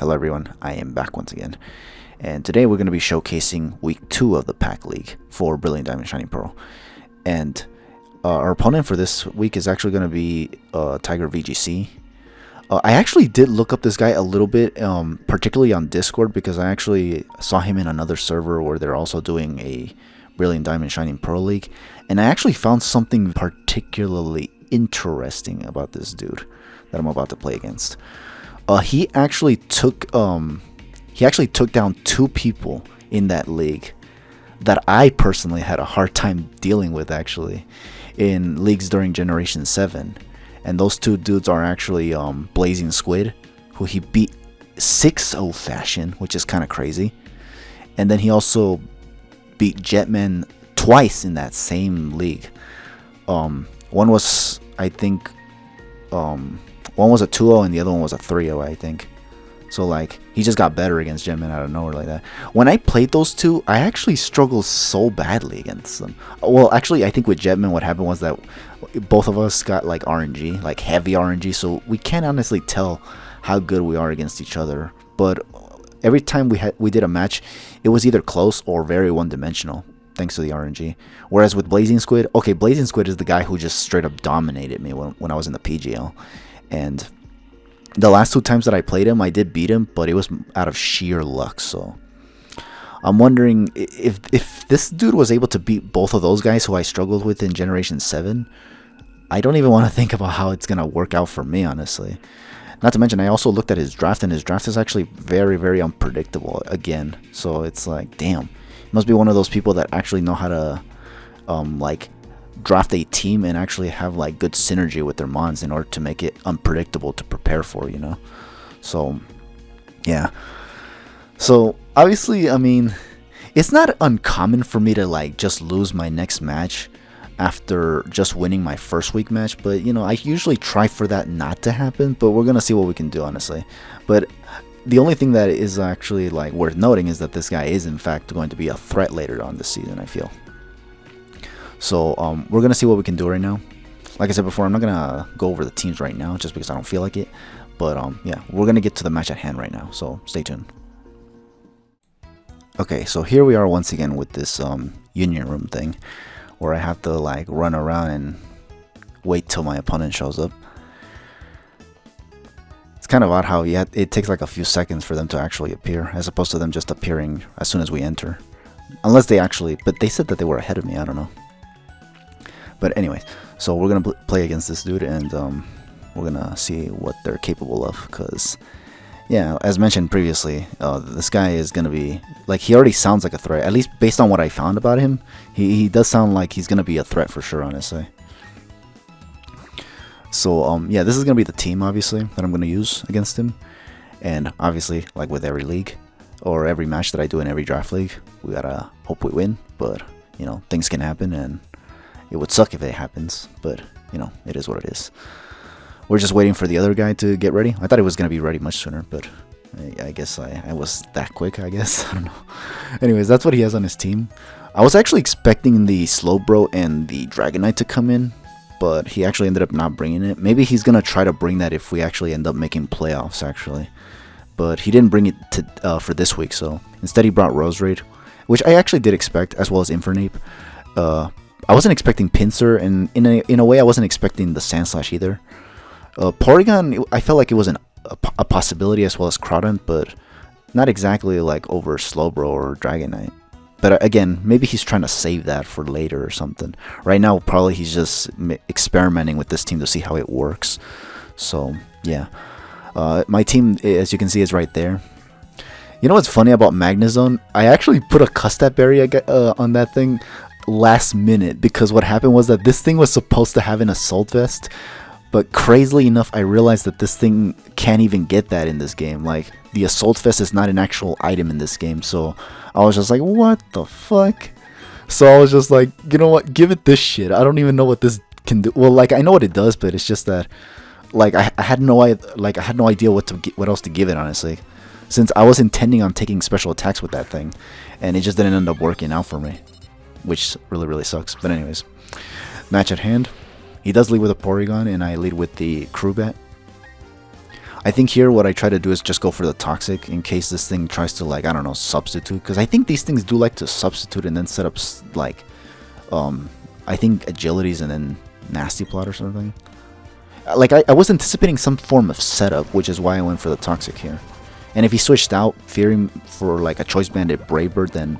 Hello everyone, I am back once again, and today we're going to be showcasing week 2 of the PAC League for Brilliant Diamond Shining Pearl. And our opponent for this week is actually going to be Tiger VGC. I actually did look up this guy a little bit, particularly on Discord, because I actually saw him in another server where they're also doing a Brilliant Diamond Shining Pearl League, and I actually found something particularly interesting about this dude that I'm about to play against. He actually took down 2 people in that league that I personally had a hard time dealing with, actually, in leagues during Generation 7. And those 2 dudes are actually Blazing Squid, who he beat 6-0 fashion, which is kind of crazy. And then he also beat Jetman twice in that same league. One was, I think, one was a 2-0 and the other one was a 3-0, I think. So, like, he just got better against Jetman out of nowhere like that. When I played those 2, I actually struggled so badly against them. Well, actually, I think with Jetman, what happened was that both of us got, like, RNG, like, heavy RNG. So, we can't honestly tell how good we are against each other. But every time we did a match, it was either close or very one-dimensional, thanks to the RNG. Whereas with Blazing Squid, okay, Blazing Squid is the guy who just straight up dominated me when I was in the PGL. And the last 2 times that I played him, I did beat him, but it was out of sheer luck. So I'm wondering if this dude was able to beat both of those guys who I struggled with in Generation 7, I don't even want to think about how it's going to work out for me, honestly. Not to mention, I also looked at his draft, and his draft is actually very, very unpredictable again. So it's like, damn, he must be one of those people that actually know how to, like, draft a team and actually have, like, good synergy with their mons in order to make it unpredictable to prepare for, you know? So, yeah. So, obviously, I mean, it's not uncommon for me to, like, just lose my next match after just winning my first week match, but, you know, I usually try for that not to happen, but we're gonna see what we can do, honestly. But the only thing that is actually, like, worth noting is that this guy is, in fact, going to be a threat later on this season, I feel. So, we're going to see what we can do right now. Like I said before, I'm not going to go over the teams right now, just because I don't feel like it. But, yeah, we're going to get to the match at hand right now, so stay tuned. Okay, so here we are once again with this union room thing, where I have to, like, run around and wait till my opponent shows up. It's kind of odd how it takes, like, a few seconds for them to actually appear, as opposed to them just appearing as soon as we enter. Unless they actually, but they said that they were ahead of me, I don't know. But anyways, so we're going to play against this dude, and we're going to see what they're capable of, because, yeah, as mentioned previously, this guy is going to be, like, he already sounds like a threat, at least based on what I found about him. He does sound like he's going to be a threat for sure, honestly. So, yeah, this is going to be the team, obviously, that I'm going to use against him. And obviously, like with every league, or every match that I do in every draft league, we got to hope we win, but, you know, things can happen, and it would suck if it happens, but, you know, it is what it is. We're just waiting for the other guy to get ready. I thought he was going to be ready much sooner, but I guess I was that quick, I guess. I don't know. Anyways, that's what he has on his team. I was actually expecting the Slowbro and the Dragonite to come in, but he actually ended up not bringing it. Maybe he's going to try to bring that if we actually end up making playoffs, actually. But he didn't bring it to for this week, so instead he brought Roserade, which I actually did expect, as well as Infernape. I wasn't expecting Pinsir, and in a way I wasn't expecting the Sandslash either. Porygon, I felt like it was a possibility, as well as Crawdon, but not exactly like over Slowbro or Dragonite. But again, maybe he's trying to save that for later or something. Right now, probably he's just experimenting with this team to see how it works. So, yeah. My team, as you can see, is right there. You know what's funny about Magnezone? I actually put a Custap Berry on that thing last minute, because what happened was that this thing was supposed to have an Assault Vest, but crazily enough, I realized that this thing can't even get that in this game. Like, the Assault Vest is not an actual item in this game, so I was just like, what the fuck? So I was just like, you know what, give it this shit. I don't even know what this can do. Well, like, I know what it does, but it's just that, like, I had no idea what else to give it, honestly, since I was intending on taking special attacks with that thing, and it just didn't end up working out for me, which really, really sucks. But anyways, match at hand. He does lead with a Porygon, and I lead with the Crobat. I think here what I try to do is just go for the toxic in case this thing tries to, like, I don't know, substitute. Because I think these things do like to substitute and then set up, like, I think agilities and then nasty plot or something. Like, I was anticipating some form of setup, which is why I went for the toxic here. And if he switched out fearing for, like, a choice bandit brave bird, then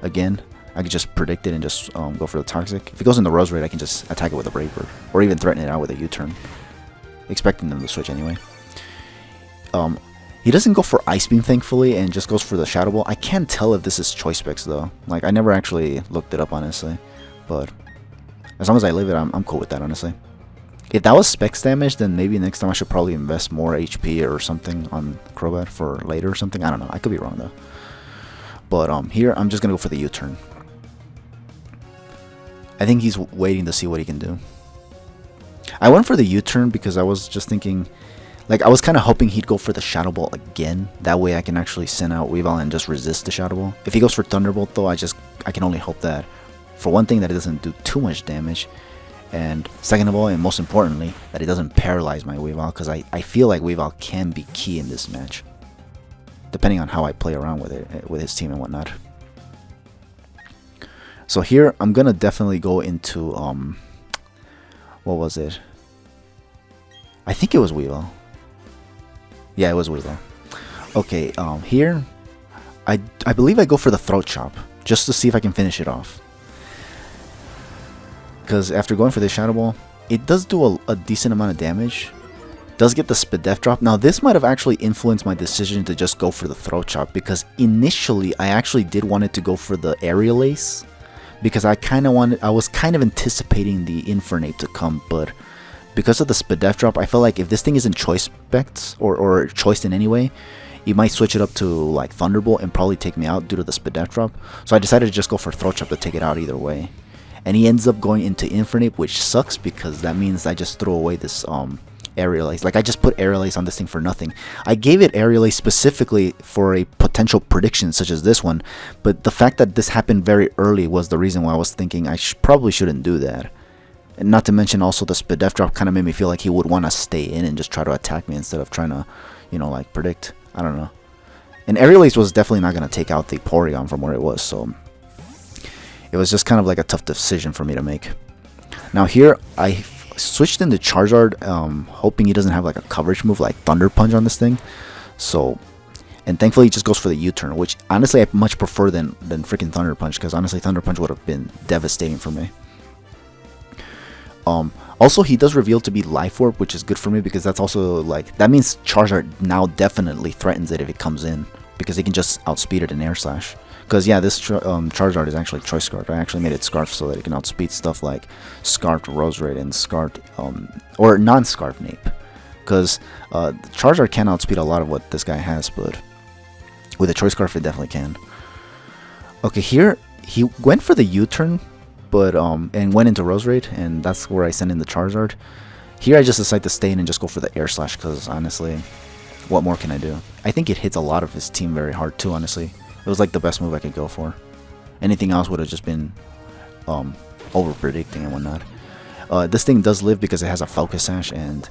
again I could just predict it and just go for the toxic. If it goes in the rose raid, I can just attack it with a brave bird, or even threaten it out with a U-turn, expecting them to switch anyway. He doesn't go for Ice Beam, thankfully, and just goes for the Shadow Ball. I can't tell if this is choice specs though. Like, I never actually looked it up, honestly, but as long as I live it, I'm cool with that, honestly. If that was specs damage, then maybe next time I should probably invest more HP or something on Crobat for later or something. I don't know. I could be wrong though. But here I'm just gonna go for the U-turn. I think he's waiting to see what he can do. I went for the U-turn because I was just thinking, like, I was kind of hoping he'd go for the Shadow Ball again. That way I can actually send out Weavile and just resist the Shadow Ball. If he goes for Thunderbolt though, I can only hope that, for one thing, that it doesn't do too much damage. And second of all, and most importantly, that it doesn't paralyze my Weavile, because I feel like Weavile can be key in this match, depending on how I play around with it, with his team and whatnot. So here, I'm going to definitely go into, what was it? I think it was Weavile. Yeah, it was Weavile. Okay, here, I believe I go for the Throat Chop, just to see if I can finish it off. Because after going for the Shadow Ball, it does do a decent amount of damage. Does get the Spadef drop. Now this might have actually influenced my decision to just go for the Throat Chop, because initially I actually did want it to go for the Aerial Ace, because I was kind of anticipating the Infernape to come, but because of the Spadef drop, I felt like if this thing isn't choice specs or choiced in any way, you might switch it up to like Thunderbolt and probably take me out due to the Spadef drop. So I decided to just go for Throat Chop to take it out either way. And he ends up going into Infernape, which sucks because that means I just throw away this Aerial Ace. Like, I just put Aerial Ace on this thing for nothing. I gave it Aerial Ace specifically for a potential prediction such as this one, but the fact that this happened very early was the reason why I was thinking I probably shouldn't do that. And not to mention also the Spadef drop kind of made me feel like he would want to stay in and just try to attack me instead of trying to, you know, like predict. I don't know. And Aerial Ace was definitely not going to take out the Porygon from where it was, so it was just kind of like a tough decision for me to make. Now here, I switched into Charizard, hoping he doesn't have like a coverage move like Thunder Punch on this thing. So, and thankfully he just goes for the U-turn, which honestly I much prefer than freaking Thunder Punch, because honestly Thunder Punch would have been devastating for me. Also, he does reveal to be Life Orb, which is good for me because that's also like, that means Charizard now definitely threatens it if it comes in, because he can just outspeed it in Air Slash. Because yeah, this Charizard is actually Choice Scarf. I actually made it Scarf so that it can outspeed stuff like Scarfed Roserade and Scarfed, or non-Scarfed Nape. Because Charizard can outspeed a lot of what this guy has, but with a Choice Scarf it definitely can. Okay, here he went for the U-turn, but and went into Roserade, and that's where I sent in the Charizard. Here I just decide to stay in and just go for the Air Slash, because honestly, what more can I do? I think it hits a lot of his team very hard too, honestly. It was like the best move I could go for. Anything else would have just been over-predicting and whatnot. This thing does live because it has a Focus Sash and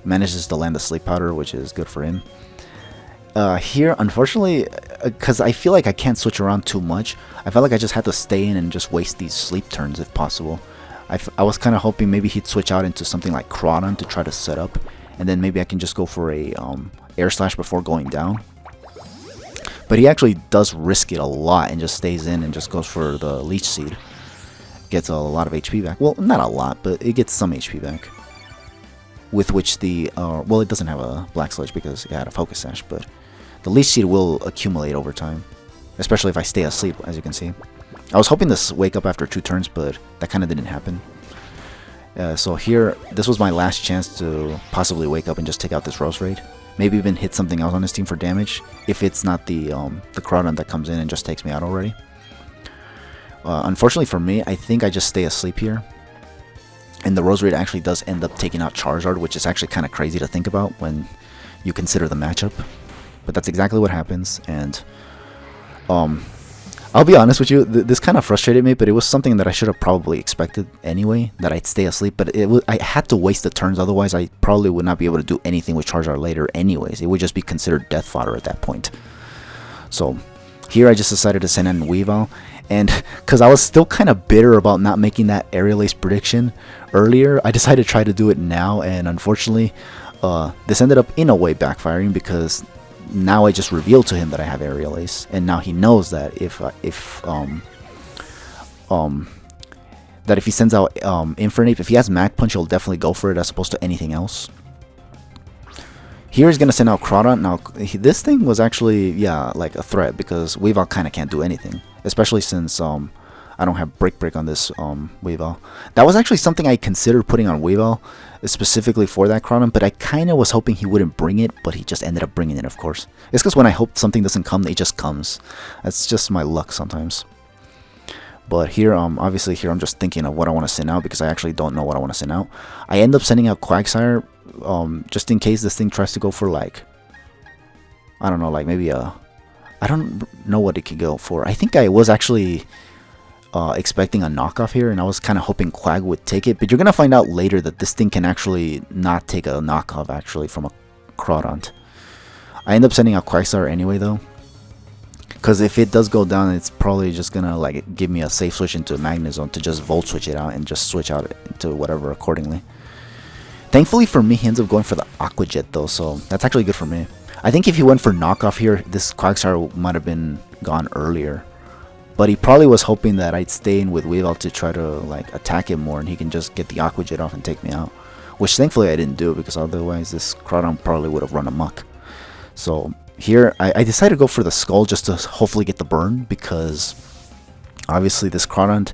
manages to land the Sleep Powder, which is good for him. Here, unfortunately, because I feel like I can't switch around too much, I felt like I just had to stay in and just waste these sleep turns if possible. I was kind of hoping maybe he'd switch out into something like Crawdon to try to set up, and then maybe I can just go for a Air Slash before going down. But he actually does risk it a lot and just stays in and just goes for the Leech Seed. Gets a lot of HP back. Well, not a lot, but it gets some HP back. With which the, well, it doesn't have a Black Sludge because it had a Focus Sash, but the Leech Seed will accumulate over time. Especially if I stay asleep, as you can see. I was hoping to wake up after 2 turns, but that kind of didn't happen. So here, this was my last chance to possibly wake up and just take out this Roserade. Maybe even hit something else on his team for damage, if it's not the Crawdon that comes in and just takes me out already. Unfortunately for me, I think I just stay asleep here. And the Roserade actually does end up taking out Charizard, which is actually kind of crazy to think about when you consider the matchup. But that's exactly what happens, and I'll be honest with you, this kind of frustrated me, but it was something that I should have probably expected anyway, that I'd stay asleep, but I had to waste the turns, otherwise I probably would not be able to do anything with Charizard later anyways. It would just be considered death fodder at that point. So here I just decided to send in Weavile, and because I was still kind of bitter about not making that Aerial Ace prediction earlier, I decided to try to do it now, and unfortunately this ended up in a way backfiring, because now I just revealed to him that I have Aerial Ace, and now he knows that if he sends out Infernape, if he has Mag Punch, he'll definitely go for it as opposed to anything else. Here he's gonna send out Crawdon. Now this thing was actually, yeah, like a threat, because Weavile kind of can't do anything, especially since I don't have Break on this Weavile. That was actually something I considered putting on Weavile, specifically for that Crawdon, but I kind of was hoping he wouldn't bring it, but he just ended up bringing it, of course. It's because when I hope something doesn't come, it just comes. That's just my luck sometimes. But here, obviously here I'm just thinking of what I want to send out, because I actually don't know what I want to send out. I end up sending out Quagsire, just in case this thing tries to go for, like, I don't know, like maybe I don't know what it could go for. I think I was actually expecting a knockoff here, and I was kind of hoping Quag would take it, but you're gonna find out later that this thing can actually not take a knockoff actually from a Crawdon. I end up sending out Quagsire anyway though, because if it does go down, it's probably just gonna like give me a safe switch into Magnezone to just Volt Switch it out and just switch out into whatever accordingly. Thankfully for me, he ends up going for the Aqua Jet though, so that's actually good for me. I think if he went for knockoff here, this Quagsire might have been gone earlier. But he probably was hoping that I'd stay in with Weavile to try to like attack him more, and he can just get the Aqua Jet off and take me out. Which thankfully I didn't do, because otherwise this Crawdon probably would have run amok. So here I decided to go for the Skull just to hopefully get the burn, because obviously this Crawdon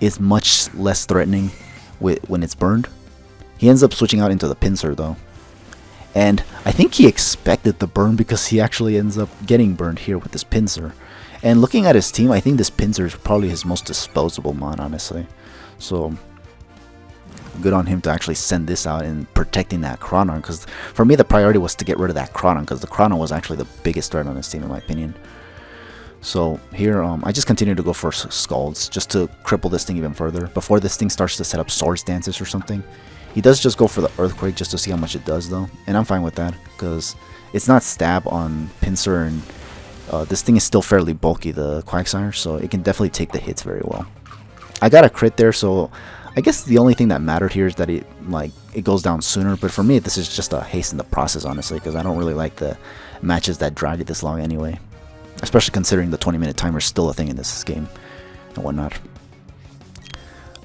is much less threatening when it's burned. He ends up switching out into the Pinsir though. And I think he expected the burn, because he actually ends up getting burned here with this Pinsir. And looking at his team, I think this Pinsir is probably his most disposable mon, honestly. So good on him to actually send this out and protecting that Crawdon, because for me the priority was to get rid of that Crawdon, because the Crawdon was actually the biggest threat on his team in my opinion. So here I just continue to go for Scalds just to cripple this thing even further before this thing starts to set up Swords Dances or something. He does just go for the Earthquake just to see how much it does though, and I'm fine with that, because it's not stab on Pinsir, and this thing is still fairly bulky, the Quagsire, so it can definitely take the hits very well. I got a crit there, so I guess the only thing that mattered here is that it goes down sooner, but for me this is just a hasten the process honestly, because I don't really like the matches that drag it this long anyway, especially considering the 20-minute timer is still a thing in this game and whatnot.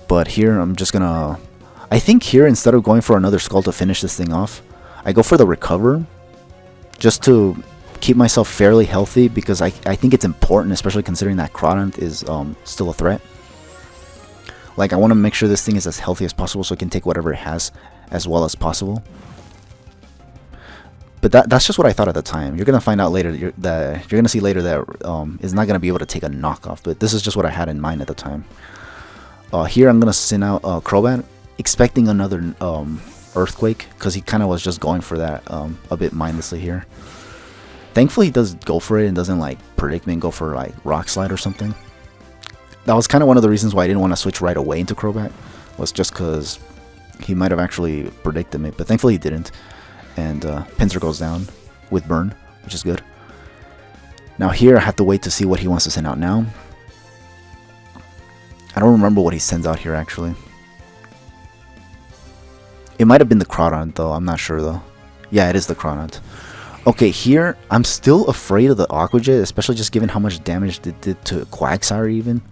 But here I'm just gonna, I think here instead of going for another Skull to finish this thing off, I go for the Recover just to keep myself fairly healthy, because I think it's important, especially considering that Crawdon is still a threat. Like I want to make sure this thing is as healthy as possible so it can take whatever it has as well as possible. But that's just what I thought at the time. You're gonna find out later that you're gonna see later that it's not gonna be able to take a knockoff. But this is just what I had in mind at the time. Here I'm gonna send out Crobat, expecting another Earthquake, because he kind of was just going for that a bit mindlessly here. Thankfully he does go for it and doesn't like predict me and go for like Rock Slide or something. That was kind of one of the reasons why I didn't want to switch right away into Crobat, was just because he might have actually predicted me, but thankfully he didn't. And Pinsir goes down with Burn, which is good. Now here I have to wait to see what he wants to send out now. I don't remember what he sends out here actually. It might have been the Crawdon though, I'm not sure though. Yeah, it is the Crawdon. Okay, here I'm still afraid of the Aqua Jet, especially just given how much damage it did to Quagsire even.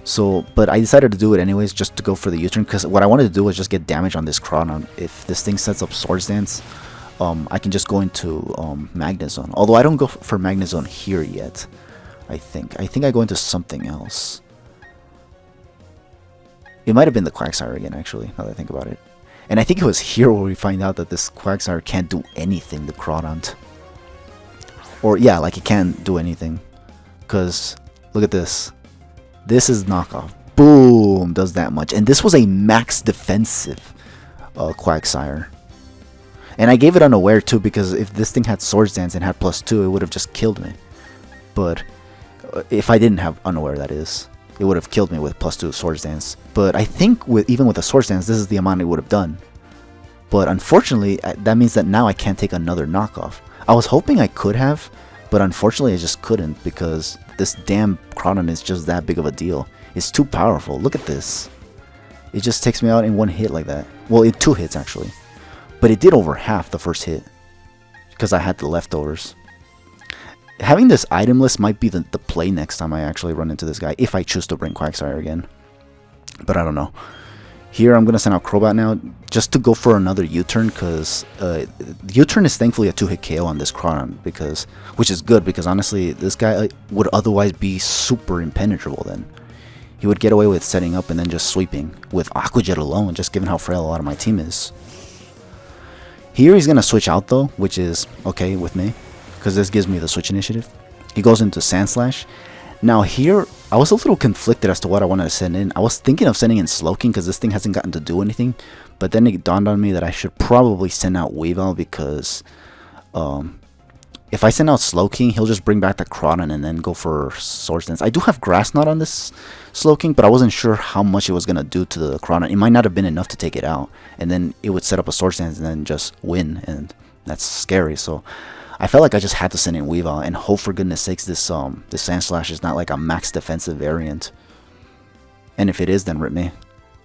So, but I decided to do it anyways, just to go for the U-turn, because what I wanted to do was just get damage on this Crawdon. If this thing sets up Swords Dance, I can just go into Magnezone. Although I don't go for Magnezone here yet. I think I go into something else. It might have been the Quagsire again, actually, now that I think about it. And I think it was here where we find out that this Quagsire can't do anything, the Crawdon. Or, yeah, like it can't do anything. Because, look at this. This is knockoff. Boom! Does that much. And this was a max defensive Quagsire. And I gave it unaware too, because if this thing had Swords Dance and had +2, it would have just killed me. But If I didn't have Unaware, that is. It would have killed me with +2 Swords Dance. But I think even with a Swords Dance, this is the amount it would have done. But unfortunately, that means that now I can't take another knockoff. I was hoping I could have, but unfortunately I just couldn't because this damn Crawdon is just that big of a deal. It's too powerful. Look at this. It just takes me out in one hit like that. Well, in 2 hits actually. But it did over half the first hit because I had the leftovers. Having this item list might be the play next time I actually run into this guy, if I choose to bring Quagsire again. But I don't know. Here I'm going to send out Crobat now, just to go for another U-turn, because U-turn is thankfully a 2-hit KO on this Crawdon, which is good, because honestly, this guy would otherwise be super impenetrable then. He would get away with setting up and then just sweeping, with Aqua Jet alone, just given how frail a lot of my team is. Here he's going to switch out though, which is okay with me, because this gives me the switch initiative. He goes into Sandslash. Now here, I was a little conflicted as to what I wanted to send in. I was thinking of sending in Slowking because this thing hasn't gotten to do anything. But then it dawned on me that I should probably send out Weavile because if I send out Slowking, he'll just bring back the Crawdon and then go for Swords Dance. I do have Grass Knot on this Slowking, but I wasn't sure how much it was going to do to the Crawdon. It might not have been enough to take it out. And then it would set up a Swords Dance and then just win. And that's scary. So I felt like I just had to send in Weavile and hope for goodness sakes this Sandslash is not like a max defensive variant. And if it is, then rip me.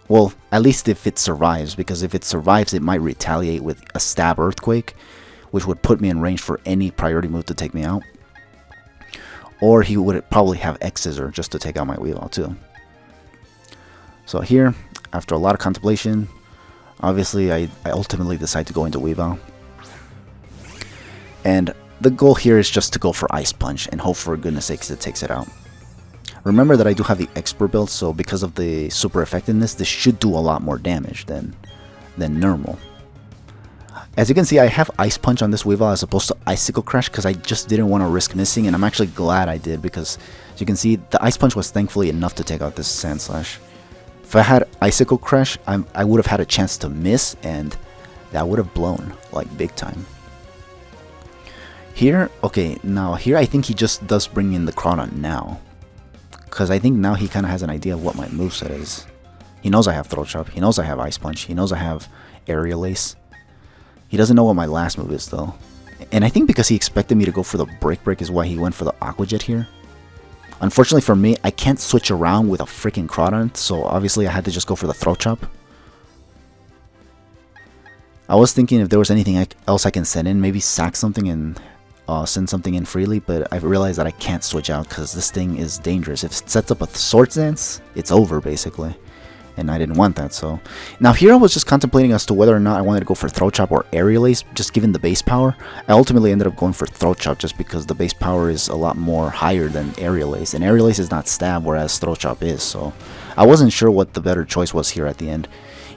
Well, at least if it survives, because if it survives, it might retaliate with a Stab Earthquake, which would put me in range for any priority move to take me out. Or he would probably have X-Scissor just to take out my Weavile too. So here, after a lot of contemplation, obviously I ultimately decide to go into Weavile. And the goal here is just to go for Ice Punch and hope for goodness sakes it takes it out. Remember that I do have the Expert build, so because of the super effectiveness, this should do a lot more damage than normal. As you can see, I have Ice Punch on this Weavile as opposed to Icicle Crash because I just didn't want to risk missing, and I'm actually glad I did because, as you can see, the Ice Punch was thankfully enough to take out this Sandslash. If I had Icicle Crash, I would have had a chance to miss, and that would have blown, like, big time. Here, okay, now here I think he just does bring in the Crawdon now. Because I think now he kind of has an idea of what my moveset is. He knows I have Throat Chop, he knows I have Ice Punch, he knows I have Aerial Ace. He doesn't know what my last move is though. And I think because he expected me to go for the Break is why he went for the Aqua Jet here. Unfortunately for me, I can't switch around with a freaking Crawdon, so obviously I had to just go for the Throat Chop. I was thinking if there was anything else I can send in, maybe sack something and send something in freely, but I realized that I can't switch out because this thing is dangerous. If it sets up a Swords Dance, it's over basically, and I didn't want that. So now here I was just contemplating as to whether or not I wanted to go for Throat Chop or Aerial Ace, just given the base power. I ultimately ended up going for Throat Chop just because the base power is a lot more higher than Aerial Ace, and Aerial Ace is not stab, whereas Throat Chop is. So I wasn't sure what the better choice was here at the end.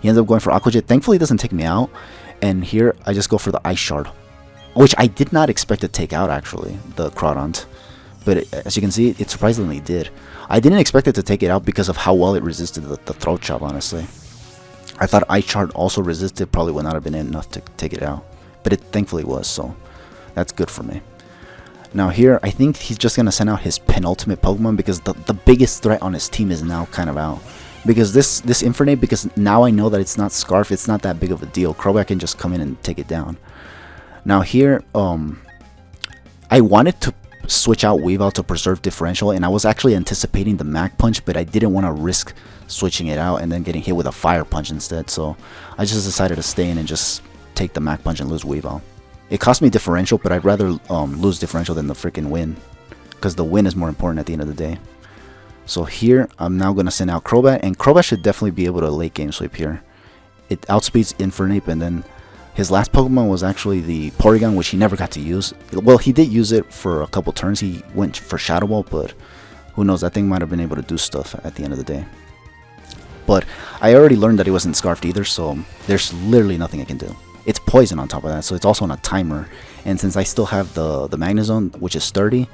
He ended up going for Aqua Jet. Thankfully it doesn't take me out, and here I just go for the Ice Shard, which I did not expect to take out actually, the Crawdon. But as you can see, it surprisingly did. I didn't expect it to take it out because of how well it resisted the Throat Chop, honestly. I thought Ice Shard also resisted, probably would not have been enough to take it out. But it thankfully was, so that's good for me. Now here, I think he's just going to send out his penultimate Pokemon because the biggest threat on his team is now kind of out. Because this Infernape, because now I know that it's not Scarf, it's not that big of a deal. Crobat can just come in and take it down. Now here, I wanted to switch out Weavile to preserve differential, and I was actually anticipating the Mach Punch, but I didn't want to risk switching it out and then getting hit with a Fire Punch instead, so I just decided to stay in and just take the Mach Punch and lose Weavile. It cost me differential, but I'd rather lose differential than the freaking win, because the win is more important at the end of the day. So here, I'm now going to send out Crobat, and Crobat should definitely be able to late game sweep here. It outspeeds Infernape, and then his last Pokemon was actually the Porygon, which he never got to use. Well, he did use it for a couple turns. He went for Shadow Ball, but who knows, that thing might have been able to do stuff at the end of the day. But I already learned that it wasn't Scarfed either, so there's literally nothing I can do. It's poison on top of that, so it's also on a timer. And since I still have the Magnezone, which is sturdy,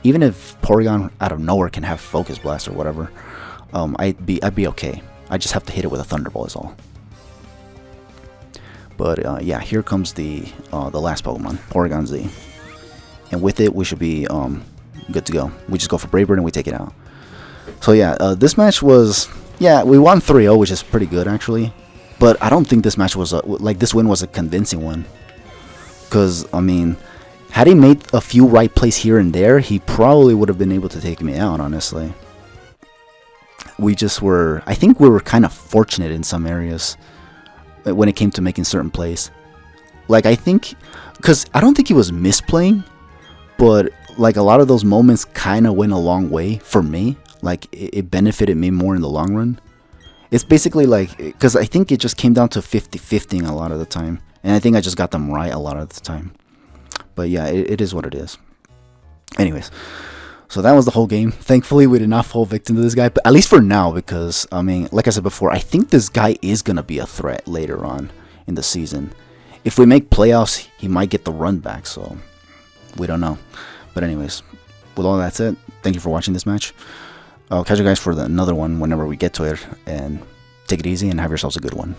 even if Porygon out of nowhere can have Focus Blast or whatever, I'd be okay. I just have to hit it with a Thunderbolt is all. But yeah, here comes the last Pokemon, Porygon Z, and with it we should be good to go. We just go for Brave Bird and we take it out. So yeah, this match was, yeah, we won 3-0, which is pretty good actually. But I don't think this match was this win was a convincing one. Because I mean, had he made a few right plays here and there, he probably would have been able to take me out. Honestly, I think we were kind of fortunate in some areas when it came to making certain plays. Like I think, because I don't think he was misplaying, but like a lot of those moments kind of went a long way for me. Like it benefited me more in the long run. It's basically like, because I think it just came down to 50-50 a lot of the time. And I think I just got them right a lot of the time. But yeah, it is what it is. Anyways, so that was the whole game. Thankfully, we did not fall victim to this guy. But at least for now, because, I mean, like I said before, I think this guy is going to be a threat later on in the season. If we make playoffs, he might get the run back. So, we don't know. But anyways, with all that said, thank you for watching this match. I'll catch you guys for another one whenever we get to it. And take it easy and have yourselves a good one.